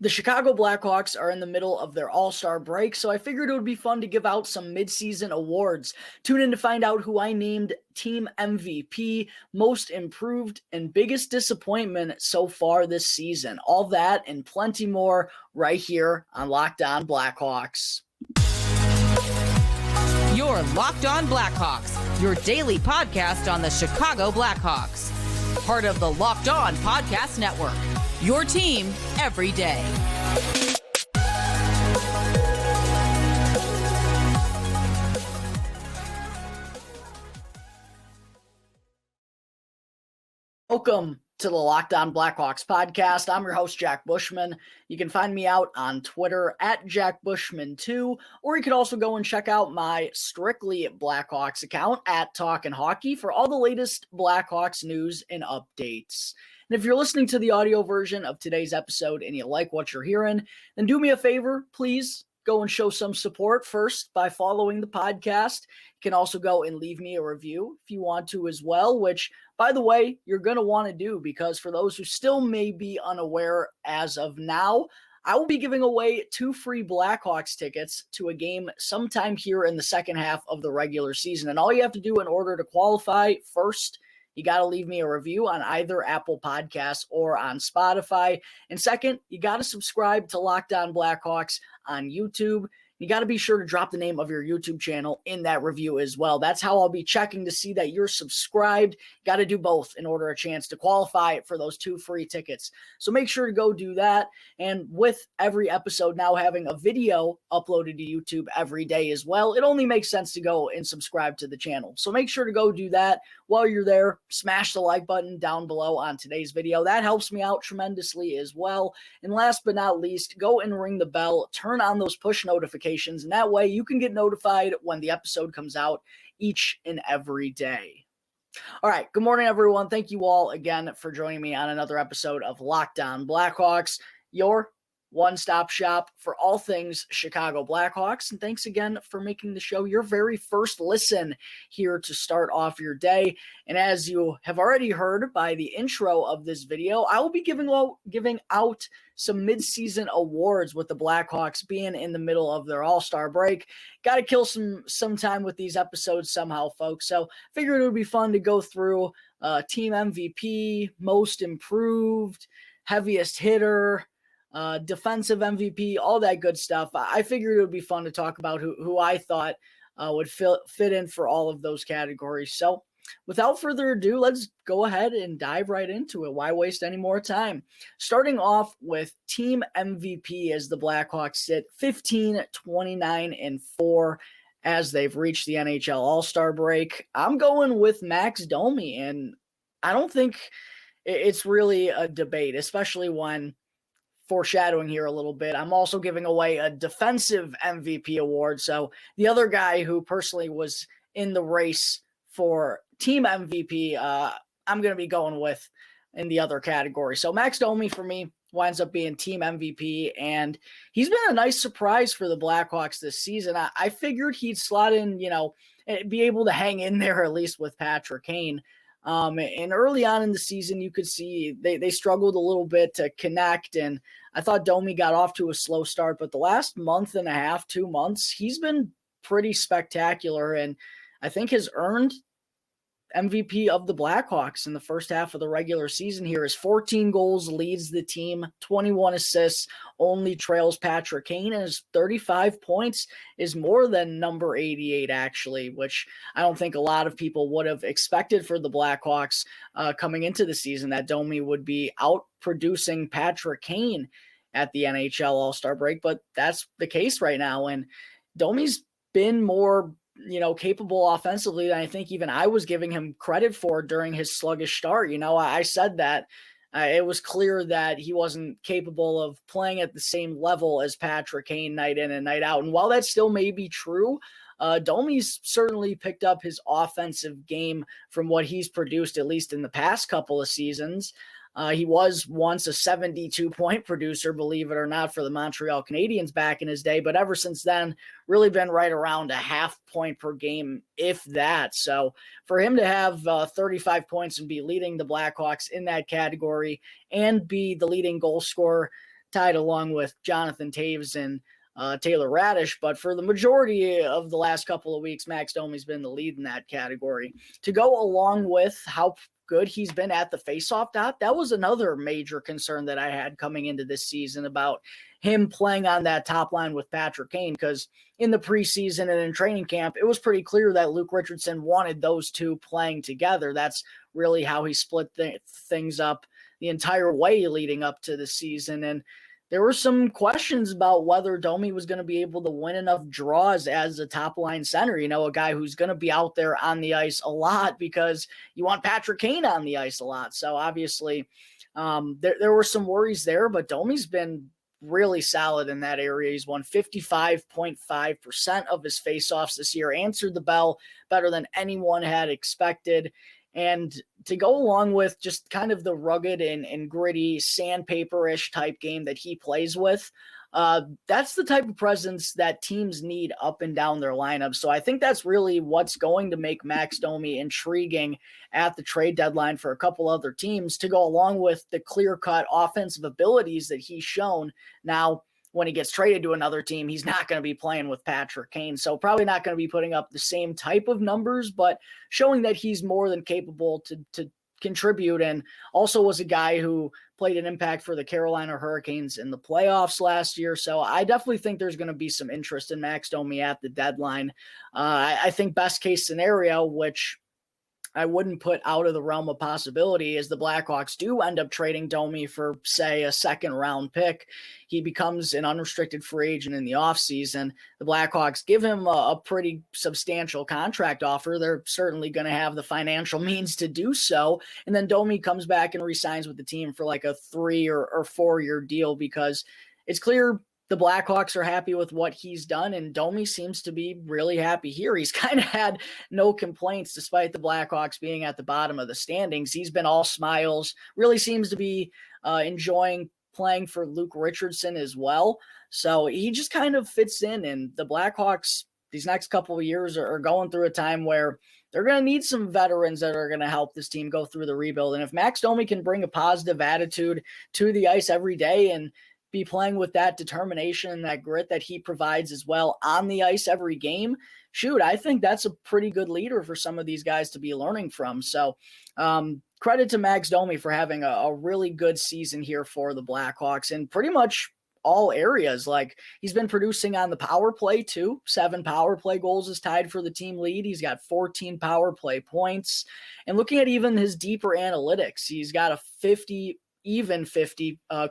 The Chicago Blackhawks are in the middle of their All-Star break, so I figured it would be fun to give out some midseason awards. Tune in to find out who I named Team MVP, Most Improved, and Biggest Disappointment so far this season. All that and plenty more right here on Locked On Blackhawks. You're Locked On Blackhawks, your daily podcast on the Chicago Blackhawks. Part of the Locked On Podcast Network, your team every day. Welcome to the Locked On Blackhawks podcast. I'm your host, Jack Bushman. You can find me out on Twitter at Jack Bushman2, or you can also go and check out my Strictly Blackhawks account at Talkin' Hockey for all the latest Blackhawks news and updates. And if you're listening to the audio version of today's episode and you like what you're hearing, then do me a favor, please go and show some support first by following the podcast. You can also go and leave me a review if you want to as well, which, by the way, you're going to want to do because for those who still may be unaware as of now, I will be giving away 2 free Blackhawks tickets to a game sometime here in the second half of the regular season. And all you have to do in order to qualify, first, you got to leave me a review on either Apple Podcasts or on Spotify. And second, you got to subscribe to Locked On Blackhawks on YouTube. You got to be sure to drop the name of your YouTube channel in that review as well. That's how I'll be checking to see that you're subscribed. You got to do both in order a chance to qualify for those 2 free tickets. So make sure to go do that. And with every episode now having a video uploaded to YouTube every day as well, it only makes sense to go and subscribe to the channel. So make sure to go do that. While you're there, smash the like button down below on today's video. That helps me out tremendously as well. And last but not least, go and ring the bell, turn on those push notifications, and that way you can get notified when the episode comes out each and every day. All right, good morning, everyone. Thank you all again for joining me on another episode of Locked On Blackhawks, your one-stop shop for all things Chicago Blackhawks. And thanks again for making the show your very first listen here to start off your day. And as you have already heard by the intro of this video, I will be giving out some midseason awards with the Blackhawks being in the middle of their All-Star break. Got to kill some time with these episodes somehow, folks. So figured it would be fun to go through Team MVP, Most Improved, Heaviest Hitter, defensive MVP, all that good stuff. I figured it would be fun to talk about who I thought would fit in for all of those categories. So without further ado, let's go ahead and dive right into it. Why waste any more time? Starting off with Team MVP as the Blackhawks sit 15-29-4 as they've reached the NHL All-Star break. I'm going with Max Domi, and I don't think it's really a debate, especially when foreshadowing here a little bit, I'm also giving away a defensive MVP award. So the other guy who personally was in the race for team MVP, I'm going to be going with in the other category. So Max Domi for me winds up being team MVP, and he's been a nice surprise for the Blackhawks this season. I figured he'd slot in, be able to hang in there at least with Patrick Kane. And early on in the season, you could see they struggled a little bit to connect, and I thought Domi got off to a slow start, but the last month and a half, 2 months, he's been pretty spectacular, and I think has earned MVP of the Blackhawks in the first half of the regular season here. His 14 goals leads the team, 21 assists, only trails Patrick Kane, and his 35 points is more than number 88, actually, which I don't think a lot of people would have expected for the Blackhawks coming into the season, that Domi would be out producing Patrick Kane at the NHL All-Star break, but that's the case right now, and Domi's been more capable offensively than I think even I was giving him credit for during his sluggish start. I said that it was clear that he wasn't capable of playing at the same level as Patrick Kane night in and night out. And while that still may be true, Domi's certainly picked up his offensive game from what he's produced, at least in the past couple of seasons. He was once a 72-point producer, believe it or not, for the Montreal Canadiens back in his day. But ever since then, really been right around a half point per game, if that. So for him to have 35 points and be leading the Blackhawks in that category and be the leading goal scorer tied along with Jonathan Taves and Taylor Radish. But for the majority of the last couple of weeks, Max Domi's been the lead in that category. To go along with how good he's been at the faceoff dot, that was another major concern that I had coming into this season about him playing on that top line with Patrick Kane, because in the preseason and in training camp, it was pretty clear that Luke Richardson wanted those two playing together. That's really how he split things up the entire way leading up to the season. And there were some questions about whether Domi was going to be able to win enough draws as a top line center, a guy who's going to be out there on the ice a lot because you want Patrick Kane on the ice a lot. So obviously there were some worries there, but Domi's been really solid in that area. He's won 55.5% of his faceoffs this year, answered the bell better than anyone had expected. And to go along with just kind of the rugged and gritty sandpaper-ish type game that he plays with, that's the type of presence that teams need up and down their lineup. So I think that's really what's going to make Max Domi intriguing at the trade deadline for a couple other teams, to go along with the clear-cut offensive abilities that he's shown. Now, when he gets traded to another team, he's not going to be playing with Patrick Kane. So probably not going to be putting up the same type of numbers, but showing that he's more than capable to contribute, and also was a guy who played an impact for the Carolina Hurricanes in the playoffs last year. So I definitely think there's going to be some interest in Max Domi at the deadline. I think best case scenario, which I wouldn't put out of the realm of possibility, is the Blackhawks do end up trading Domi for, say, a second-round pick. He becomes an unrestricted free agent in the offseason. The Blackhawks give him a pretty substantial contract offer. They're certainly going to have the financial means to do so. And then Domi comes back and re-signs with the team for like a 3 or 4 year deal, because it's clear the Blackhawks are happy with what he's done, and Domi seems to be really happy here. He's kind of had no complaints despite the Blackhawks being at the bottom of the standings. He's been all smiles, really seems to be enjoying playing for Luke Richardson as well. So he just kind of fits in, and the Blackhawks these next couple of years are going through a time where they're going to need some veterans that are going to help this team go through the rebuild. And if Max Domi can bring a positive attitude to the ice every day and be playing with that determination and that grit that he provides as well on the ice every game, shoot, I think that's a pretty good leader for some of these guys to be learning from. So credit to Max Domi for having a really good season here for the Blackhawks in pretty much all areas. Like, he's been producing on the power play too. 7 power play goals is tied for the team lead. He's got 14 power play points. And looking at even his deeper analytics, he's got a 50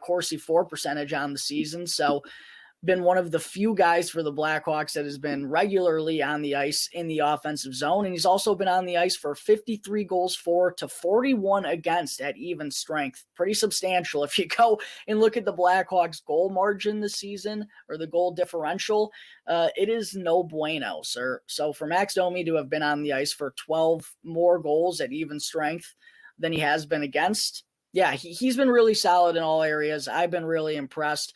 Corsi for percentage on the season. So been one of the few guys for the Blackhawks that has been regularly on the ice in the offensive zone. And he's also been on the ice for 53 goals for to 41 against at even strength. Pretty substantial. If you go and look at the Blackhawks goal margin this season, or the goal differential, it is no bueno, sir. So for Max Domi to have been on the ice for 12 more goals at even strength than he has been against, yeah, he's been really solid in all areas. I've been really impressed.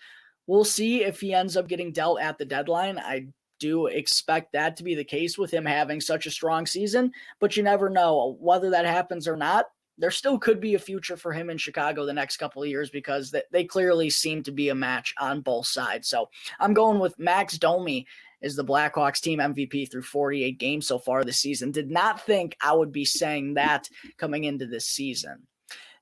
We'll see if he ends up getting dealt at the deadline. I do expect that to be the case with him having such a strong season, but you never know whether that happens or not. There still could be a future for him in Chicago the next couple of years, because they clearly seem to be a match on both sides. So I'm going with Max Domi as the Blackhawks team MVP through 48 games so far this season. Did not think I would be saying that coming into this season.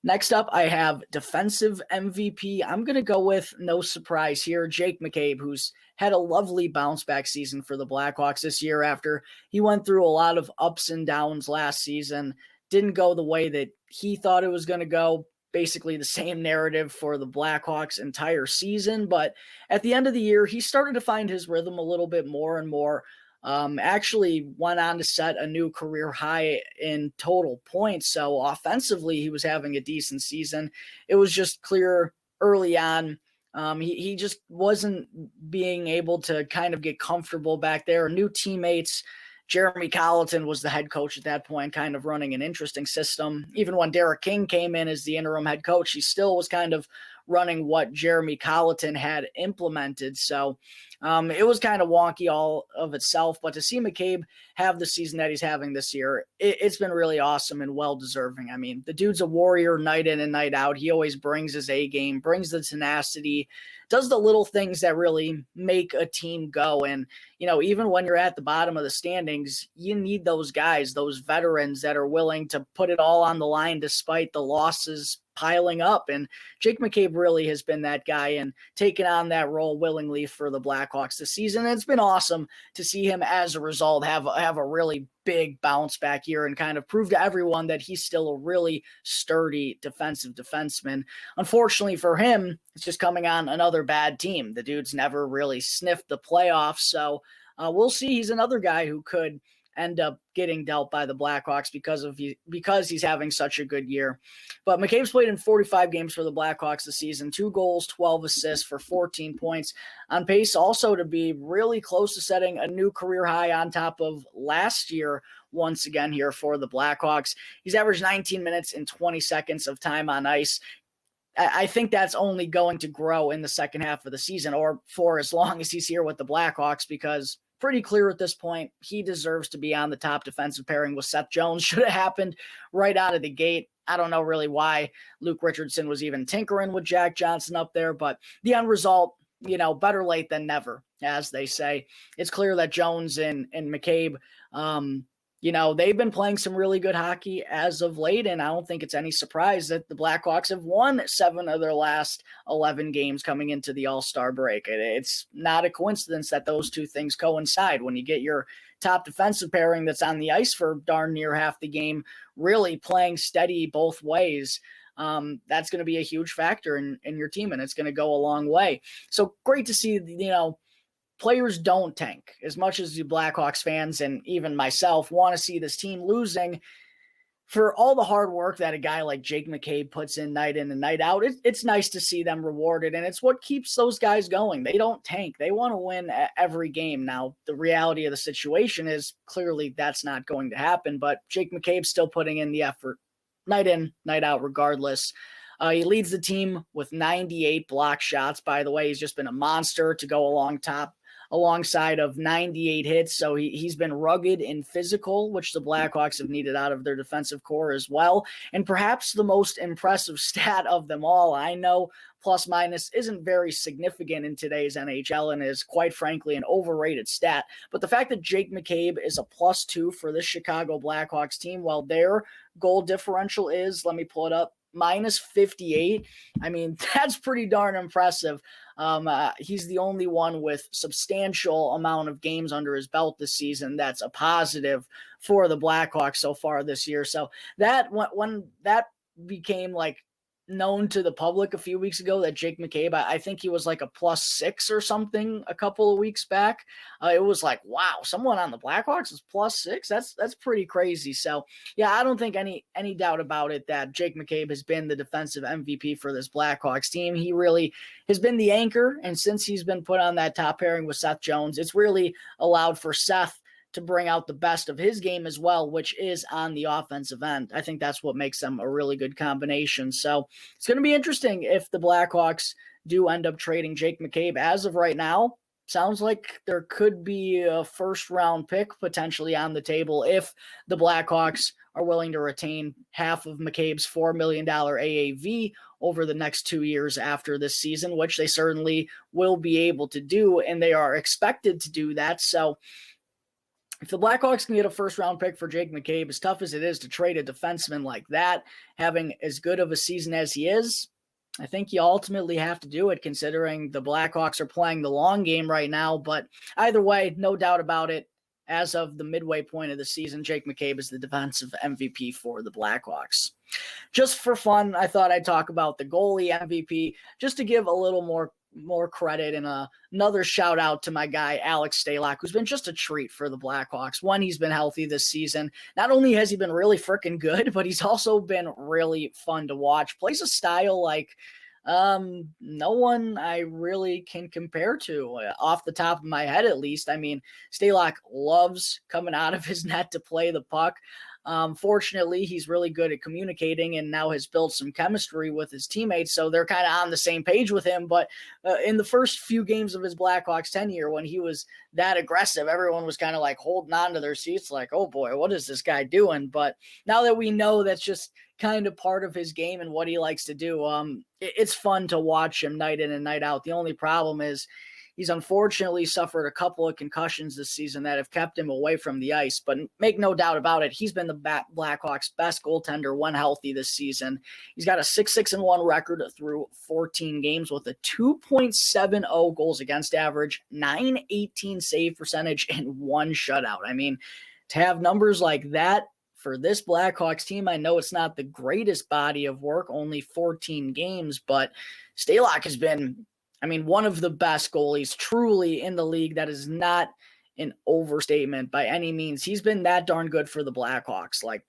Next up, I have defensive MVP. I'm going to go with, no surprise here, Jake McCabe, who's had a lovely bounce-back season for the Blackhawks this year after he went through a lot of ups and downs last season. Didn't go the way that he thought it was going to go. Basically the same narrative for the Blackhawks entire season. But at the end of the year, he started to find his rhythm a little bit more and more. Actually went on to set a new career high in total points. So offensively, he was having a decent season. It was just clear early on. He just wasn't being able to kind of get comfortable back there. New teammates. Jeremy Colleton was the head coach at that point, kind of running an interesting system. Even when Derek King came in as the interim head coach, he still was kind of running what Jeremy Colleton had implemented. So it was kind of wonky all of itself, but to see McCabe have the season that he's having this year, it's been really awesome and well-deserving. I mean, the dude's a warrior night in and night out. He always brings his A game, brings the tenacity, does the little things that really make a team go. And, even when you're at the bottom of the standings, you need those guys, those veterans that are willing to put it all on the line despite the losses piling up. And Jake McCabe really has been that guy and taken on that role willingly for the Blackhawks this season. And it's been awesome to see him as a result have a really big bounce back year and kind of prove to everyone that he's still a really sturdy defensive defenseman. Unfortunately for him, it's just coming on another bad team. The dude's never really sniffed the playoffs. So we'll see. He's another guy who could end up getting dealt by the Blackhawks because he's having such a good year. But McCabe's played in 45 games for the Blackhawks this season, 2 goals, 12 assists for 14 points, on pace also to be really close to setting a new career high on top of last year once again here for the Blackhawks. He's averaged 19 minutes and 20 seconds of time on ice. I think that's only going to grow in the second half of the season or for as long as he's here with the Blackhawks, because pretty clear at this point, he deserves to be on the top defensive pairing with Seth Jones. Should have happened right out of the gate. I don't know really why Luke Richardson was even tinkering with Jack Johnson up there, but the end result, better late than never, as they say. It's clear that Jones and McCabe, they've been playing some really good hockey as of late, and I don't think it's any surprise that the Blackhawks have won 7 of their last 11 games coming into the All-Star break. It's not a coincidence that those two things coincide. When you get your top defensive pairing that's on the ice for darn near half the game, really playing steady both ways, that's going to be a huge factor in your team, and it's going to go a long way. So great to see, players don't tank. As much as the Blackhawks fans and even myself want to see this team losing, for all the hard work that a guy like Jake McCabe puts in and night out, it's nice to see them rewarded, and it's what keeps those guys going. They don't tank. They want to win every game. Now, the reality of the situation is clearly that's not going to happen, but Jake McCabe's still putting in the effort night in, night out regardless. He leads the team with 98 block shots. By the way, he's just been a monster to go alongside of 98 hits. So he's been rugged and physical, which the Blackhawks have needed out of their defensive core as well. And perhaps the most impressive stat of them all, I know plus minus isn't very significant in today's NHL and is quite frankly an overrated stat. But the fact that Jake McCabe is a +2 for this Chicago Blackhawks team, while their goal differential is, let me pull it up, -58. I mean, that's pretty darn impressive. He's the only one with substantial amount of games under his belt this season that's a positive for the Blackhawks so far this year. So that when that became known to the public a few weeks ago, that Jake McCabe, I think he was like a +6 or something a couple of weeks back. It was like, wow, someone on the Blackhawks is +6. That's pretty crazy. So yeah, I don't think any doubt about it that Jake McCabe has been the defensive MVP for this Blackhawks team. He really has been the anchor, and since he's been put on that top pairing with Seth Jones, it's really allowed for Seth to bring out the best of his game as well, which is on the offensive end. I think that's what makes them a really good combination. So it's going to be interesting if the Blackhawks do end up trading Jake McCabe. As of right now, sounds like there could be a first-round pick potentially on the table if the Blackhawks are willing to retain half of McCabe's $4 million AAV over the next 2 years after this season, which they certainly will be able to do, and they are expected to do that. So if the Blackhawks can get a first-round pick for Jake McCabe, as tough as it is to trade a defenseman like that, having as good of a season as he is, I think you ultimately have to do it, considering the Blackhawks are playing the long game right now. But either way, no doubt about it, as of the midway point of the season, Jake McCabe is the defensive MVP for the Blackhawks. Just for fun, I thought I'd talk about the goalie MVP, just to give a little more credit and another shout out to my guy, Alex Stalock, who's been just a treat for the Blackhawks when he's been healthy this season. Not only has he been really freaking good, but he's also been really fun to watch. Plays a style like no one I really can compare to off the top of my head, at least. I mean, Stalock loves coming out of his net to play the puck. Fortunately, he's really good at communicating and now has built some chemistry with his teammates, so they're kind of on the same page with him. But in the first few games of his Blackhawks tenure, when he was that aggressive, everyone was kind of like holding on to their seats like, oh boy, what is this guy doing? But now that we know that's just kind of part of his game and what he likes to do, it's fun to watch him night in and night out. The only problem is he's unfortunately suffered a couple of concussions this season that have kept him away from the ice, but make no doubt about it, he's been the Blackhawks' best goaltender when healthy this season. He's got a 6-6-1 record through 14 games with a 2.70 goals against average, .918 save percentage, and 1 shutout. I mean, to have numbers like that for this Blackhawks team, I know it's not the greatest body of work, only 14 games, but Stalock has been, one of the best goalies truly in the league. That is not an overstatement by any means. He's been that darn good for the Blackhawks, like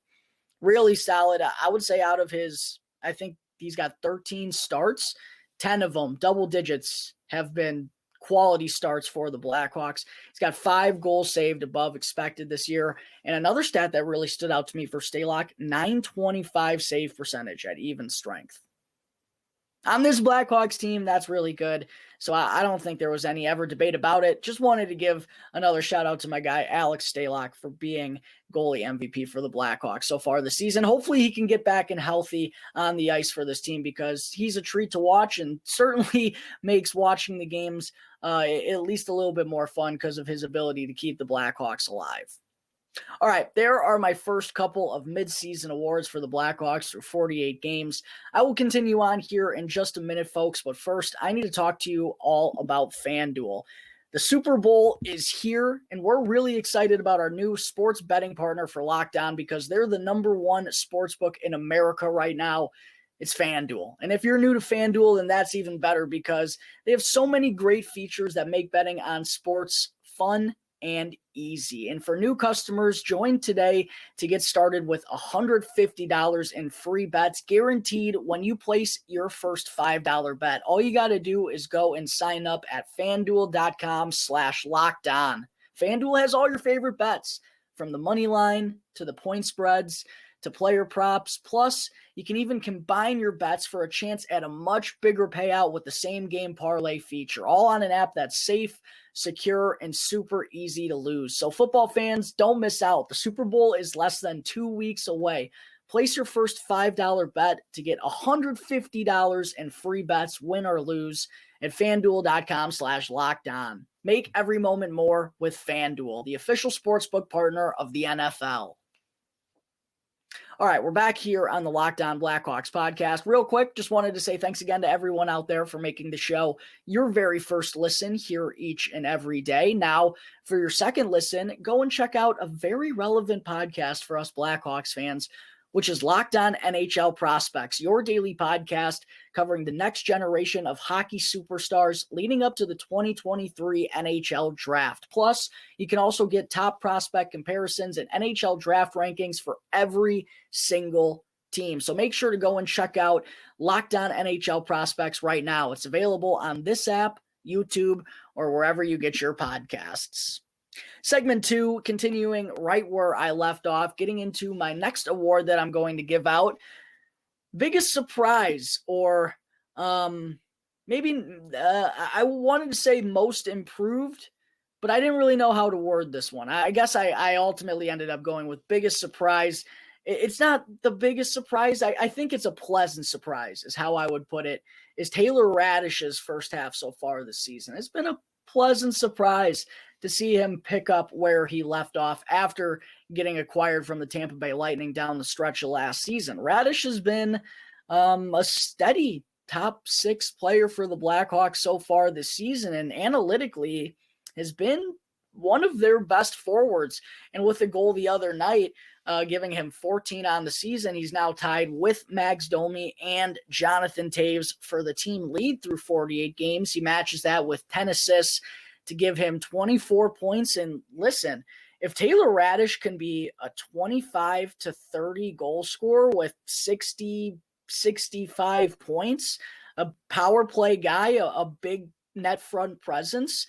really solid. I would say out of his, I think he's got 13 starts, 10 of them, double digits, have been quality starts for the Blackhawks. He's got 5 goals saved above expected this year. And another stat that really stood out to me for Stalock, .925 save percentage at even strength. On this Blackhawks team, that's really good. So I don't think there was any ever debate about it. Just wanted to give another shout out to my guy, Alex Stalock, for being goalie MVP for the Blackhawks so far this season. Hopefully he can get back and healthy on the ice for this team because he's a treat to watch and certainly makes watching the games at least a little bit more fun because of his ability to keep the Blackhawks alive. All right, there are my first couple of midseason awards for the Blackhawks through 48 games. I will continue on here in just a minute, folks, but first, I need to talk to you all about FanDuel. The Super Bowl is here, and we're really excited about our new sports betting partner for Locked On because they're the #1 sportsbook in America right now. It's FanDuel. And if you're new to FanDuel, then that's even better because they have so many great features that make betting on sports fun and easy. And for new customers, join today to get started with $150 in free bets guaranteed when you place your first $5 bet. All you got to do is go and sign up at FanDuel.com/lockedon. FanDuel has all your favorite bets from the money line to the point spreads to player props. Plus, you can even combine your bets for a chance at a much bigger payout with the same game parlay feature, all on an app that's safe, secure, and super easy to lose. So football fans, don't miss out. The Super Bowl is less than 2 weeks away. Place your first $5 bet to get $150 in free bets, win or lose, at FanDuel.com/lockedon. Make every moment more with FanDuel, the official sportsbook partner of the NFL. All right, we're back here on the Locked On Blackhawks podcast. Real quick, just wanted to say thanks again to everyone out there for making the show your very first listen here each and every day. Now, for your second listen, go and check out a very relevant podcast for us Blackhawks fans, which is Locked On NHL Prospects, your daily podcast covering the next generation of hockey superstars leading up to the 2023 NHL Draft. Plus, you can also get top prospect comparisons and NHL Draft rankings for every single team. So make sure to go and check out Locked On NHL Prospects right now. It's available on this app, YouTube, or wherever you get your podcasts. Segment 2, continuing right where I left off, getting into my next award that I'm going to give out. Biggest surprise, or maybe I wanted to say most improved, but I didn't really know how to word this one. I guess I ultimately ended up going with biggest surprise. It's not the biggest surprise. I think it's a pleasant surprise is how I would put it, is Taylor Raddysh's first half so far this season. It's been a pleasant surprise to see him pick up where he left off after getting acquired from the Tampa Bay Lightning down the stretch of last season. Raddysh has been a steady top 6 player for the Blackhawks so far this season, and analytically has been one of their best forwards. And with the goal the other night, giving him 14 on the season, he's now tied with Max Domi and Jonathan Toews for the team lead through 48 games. He matches that with 10 assists to give him 24 points. And listen, if Taylor Raddysh can be a 25 to 30 goal scorer with 60, 65 points, a power play guy, a big net front presence,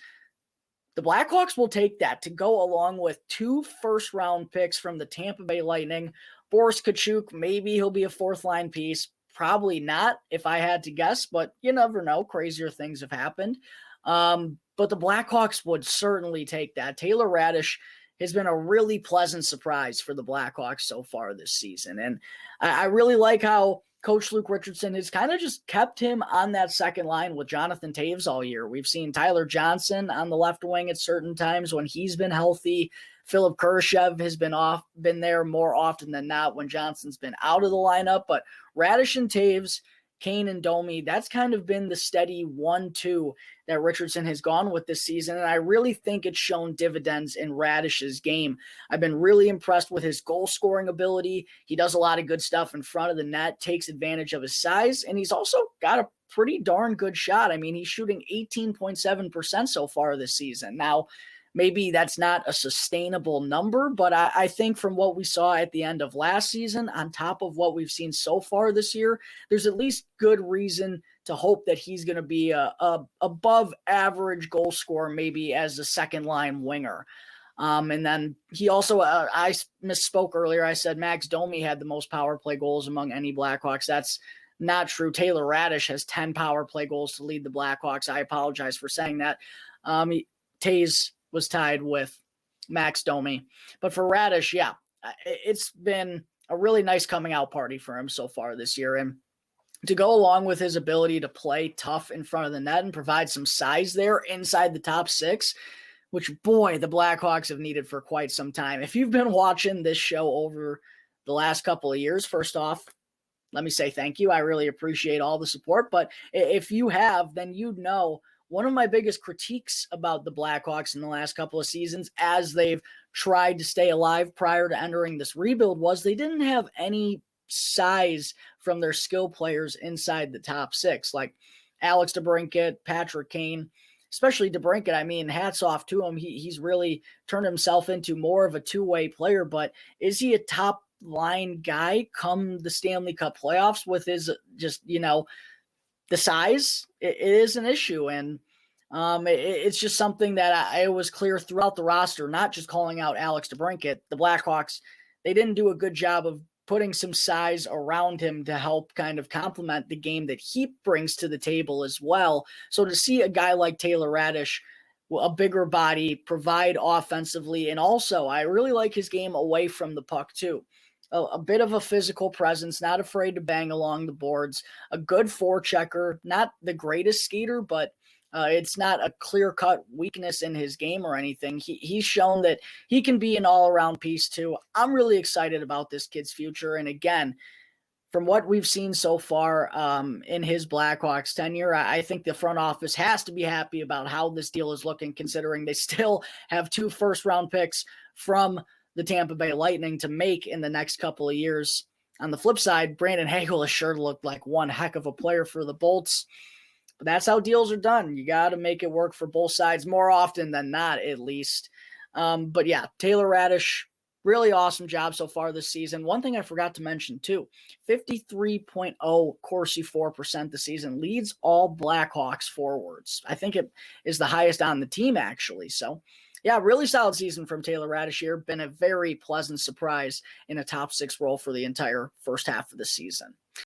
The Blackhawks will take that to go along with 2 first-round picks from the Tampa Bay Lightning. Boris Kachuk, maybe he'll be a fourth-line piece. Probably not, if I had to guess, but you never know. Crazier things have happened. But the Blackhawks would certainly take that. Taylor Radish has been a really pleasant surprise for the Blackhawks so far this season. And I really like how Coach Luke Richardson has kind of just kept him on that second line with Jonathan Toews all year. We've seen Tyler Johnson on the left wing at certain times when he's been healthy. Philip Kurashev has been there more often than not when Johnson's been out of the lineup. But Radish and Toews, Kane and Domi, that's kind of been the steady 1-2 that Richardson has gone with this season, and I really think it's shown dividends in Radish's game. I've been really impressed with his goal-scoring ability. He does a lot of good stuff in front of the net, takes advantage of his size, and he's also got a pretty darn good shot. I mean, he's shooting 18.7% so far this season. Now, maybe that's not a sustainable number, but I think from what we saw at the end of last season, on top of what we've seen so far this year, there's at least good reason to hope that he's going to be a above average goal scorer, maybe as a second line winger. And then he also, I misspoke earlier. I said Max Domi had the most power play goals among any Blackhawks. That's not true. Taylor Radish has 10 power play goals to lead the Blackhawks. I apologize for saying that. Toews was tied with Max Domi. But for Radish, yeah, it's been a really nice coming out party for him so far this year. And to go along with his ability to play tough in front of the net and provide some size there inside the top 6, which, boy, the Blackhawks have needed for quite some time. If you've been watching this show over the last couple of years, first off, let me say thank you. I really appreciate all the support. But if you have, then you'd know one of my biggest critiques about the Blackhawks in the last couple of seasons, as they've tried to stay alive prior to entering this rebuild, was they didn't have any size from their skill players inside the top 6, like Alex DeBrincat, Patrick Kane, especially DeBrincat. I mean, hats off to him. He's really turned himself into more of a two-way player, but is he a top line guy come the Stanley Cup playoffs with his just, the size? It is an issue, and it's just something that it was clear throughout the roster, not just calling out Alex DeBrincat. The Blackhawks, they didn't do a good job of putting some size around him to help kind of complement the game that he brings to the table as well. So to see a guy like Taylor Radish, a bigger body, provide offensively, and also I really like his game away from the puck too. A bit of a physical presence, not afraid to bang along the boards, a good forechecker, not the greatest skater, but it's not a clear-cut weakness in his game or anything. He's shown that he can be an all-around piece too. I'm really excited about this kid's future. And again, from what we've seen so far in his Blackhawks tenure, I think the front office has to be happy about how this deal is looking, considering they still have 2 first-round picks from the Tampa Bay Lightning to make in the next couple of years. On the flip side, Brandon Hagel has sure looked like one heck of a player for the Bolts. But that's how deals are done. You got to make it work for both sides more often than not, at least. But yeah, Taylor Radish, really awesome job so far this season. One thing I forgot to mention too, 53.0 Corsi 4% this season, leads all Blackhawks forwards. I think it is the highest on the team, actually. So yeah, really solid season from Taylor Radish here. Been a very pleasant surprise in a top 6 role for the entire first half of the season.